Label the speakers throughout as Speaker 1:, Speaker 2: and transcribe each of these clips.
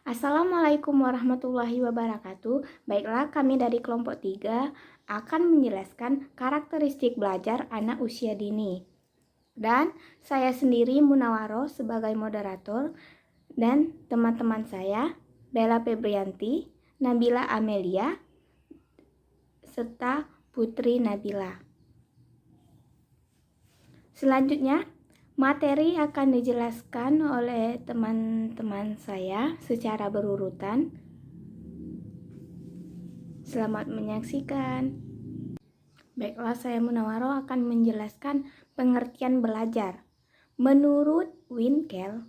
Speaker 1: Assalamualaikum warahmatullahi wabarakatuh. Baiklah, kami dari kelompok 3 akan menjelaskan karakteristik belajar anak usia dini. Dan saya sendiri Munawaro sebagai moderator dan teman-teman saya Bella Febrianti, Nabila Amelia, serta Putri Nabila. Selanjutnya, materi akan dijelaskan oleh teman-teman saya secara berurutan. Selamat menyaksikan. Baiklah, saya Munawaro akan menjelaskan pengertian belajar. Menurut Winkel,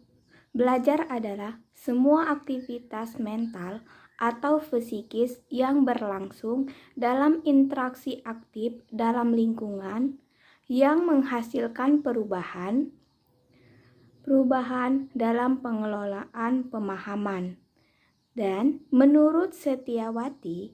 Speaker 1: belajar adalah semua aktivitas mental atau psikis yang berlangsung dalam interaksi aktif dalam lingkungan yang menghasilkan perubahan dalam pengelolaan pemahaman. Dan menurut Setiawati,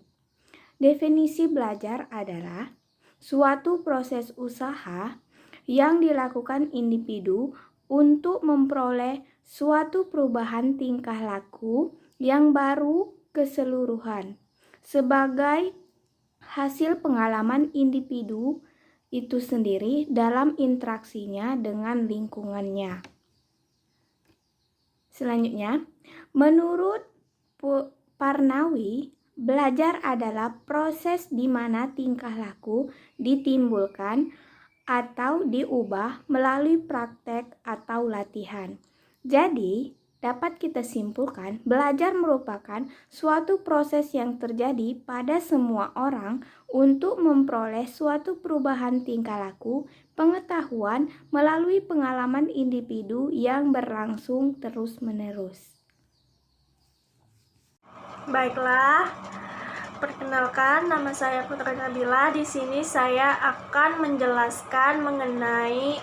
Speaker 1: definisi belajar adalah suatu proses usaha yang dilakukan individu untuk memperoleh suatu perubahan tingkah laku yang baru keseluruhan sebagai hasil pengalaman individu itu sendiri dalam interaksinya dengan lingkungannya. Selanjutnya, menurut Parnawi, belajar adalah proses di mana tingkah laku ditimbulkan atau diubah melalui praktek atau latihan. Jadi, dapat kita simpulkan, belajar merupakan suatu proses yang terjadi pada semua orang untuk memperoleh suatu perubahan tingkah laku, pengetahuan melalui pengalaman individu yang berlangsung terus-menerus.
Speaker 2: Baiklah, perkenalkan, nama saya Putri Nabila. Di sini saya akan menjelaskan mengenai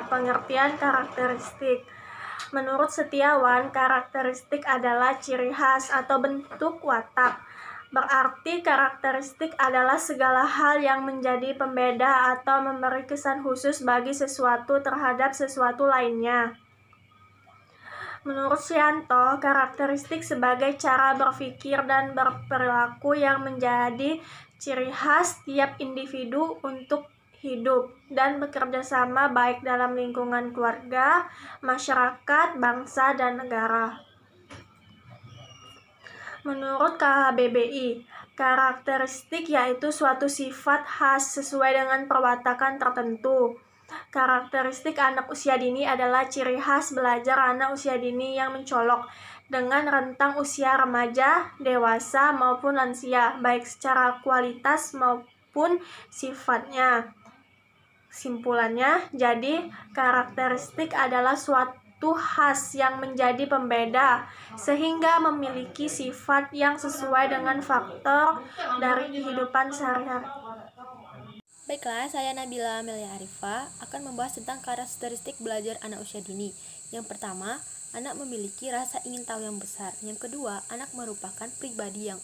Speaker 2: pengertian karakteristik. Menurut Setiawan, karakteristik adalah ciri khas atau bentuk watak. Berarti karakteristik adalah segala hal yang menjadi pembeda atau memberi kesan khusus bagi sesuatu terhadap sesuatu lainnya. Menurut Syanto, karakteristik sebagai cara berpikir dan berperilaku yang menjadi ciri khas tiap individu untuk hidup dan bekerja sama baik dalam lingkungan keluarga, masyarakat, bangsa, dan negara. Menurut KHBBI, karakteristik yaitu suatu sifat khas sesuai dengan perwatakan tertentu. Karakteristik anak usia dini adalah ciri khas belajar anak usia dini yang mencolok dengan rentang usia remaja, dewasa, maupun lansia, baik secara kualitas maupun sifatnya. Simpulannya, jadi karakteristik adalah suatu khas yang menjadi pembeda sehingga memiliki sifat yang sesuai dengan faktor dari kehidupan sehari-hari.
Speaker 3: Baiklah, saya Nabila Amelia Arifah akan membahas tentang karakteristik belajar anak usia dini. Yang pertama, anak memiliki rasa ingin tahu yang besar. Yang kedua, anak merupakan pribadi yang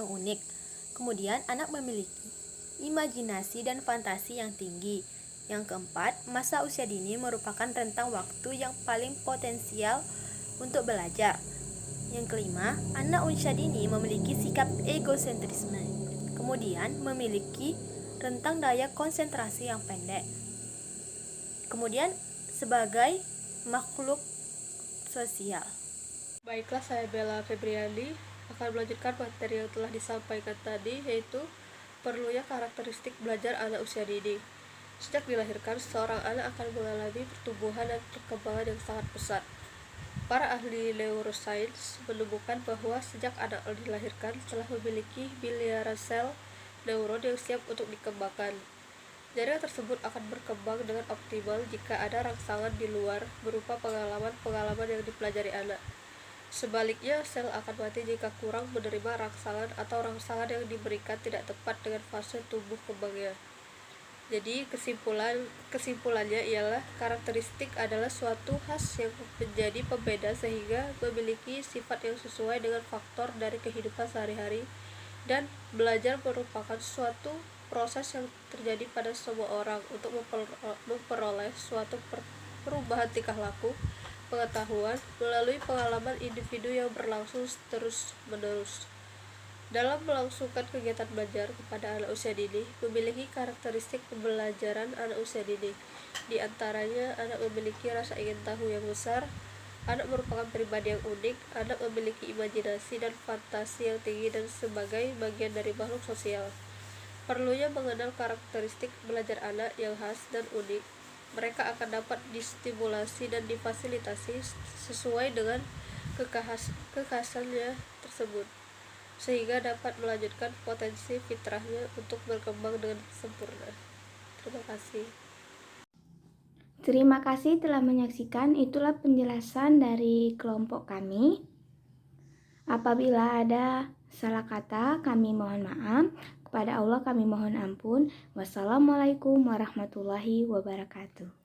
Speaker 3: unik. Kemudian, anak memiliki imajinasi dan fantasi yang tinggi. Yang keempat, masa usia dini merupakan rentang waktu yang paling potensial untuk belajar. Yang kelima, anak usia dini memiliki sikap egosentrisme. Kemudian, memiliki rentang daya konsentrasi yang pendek. Kemudian, sebagai makhluk sosial.
Speaker 4: Baiklah, saya Bella Febrianti akan melanjutkan materi yang telah disampaikan tadi, yaitu perlunya karakteristik belajar anak usia dini. Sejak dilahirkan, seorang anak akan mengalami pertumbuhan dan perkembangan yang sangat pesat. Para ahli neuroscience menemukan bahwa sejak anak dilahirkan telah memiliki miliaran sel neuron yang siap untuk dikembangkan. Jaringan tersebut akan berkembang dengan optimal jika ada rangsangan di luar berupa pengalaman-pengalaman yang dipelajari anak. Sebaliknya, sel akan mati jika kurang menerima rangsangan atau rangsangan yang diberikan tidak tepat dengan fase tumbuh kembangnya. Jadi kesimpulannya ialah karakteristik adalah suatu khas yang menjadi pembeda sehingga memiliki sifat yang sesuai dengan faktor dari kehidupan sehari-hari, dan belajar merupakan suatu proses yang terjadi pada semua orang untuk memperoleh suatu perubahan tingkah laku pengetahuan melalui pengalaman individu yang berlangsung terus-menerus. Dalam melangsungkan kegiatan belajar kepada anak usia dini, memiliki karakteristik pembelajaran anak usia dini. Di antaranya, anak memiliki rasa ingin tahu yang besar, anak merupakan pribadi yang unik, anak memiliki imajinasi dan fantasi yang tinggi dan sebagai bagian dari makhluk sosial. Perlunya mengenal karakteristik belajar anak yang khas dan unik. Mereka akan dapat distimulasi dan difasilitasi sesuai dengan kekhasannya tersebut, sehingga dapat melanjutkan potensi fitrahnya untuk berkembang dengan sempurna. Terima kasih.
Speaker 1: Terima kasih telah menyaksikan. Itulah penjelasan dari kelompok kami. Apabila ada salah kata, kami mohon maaf. Kepada Allah kami mohon ampun. Wassalamualaikum warahmatullahi wabarakatuh.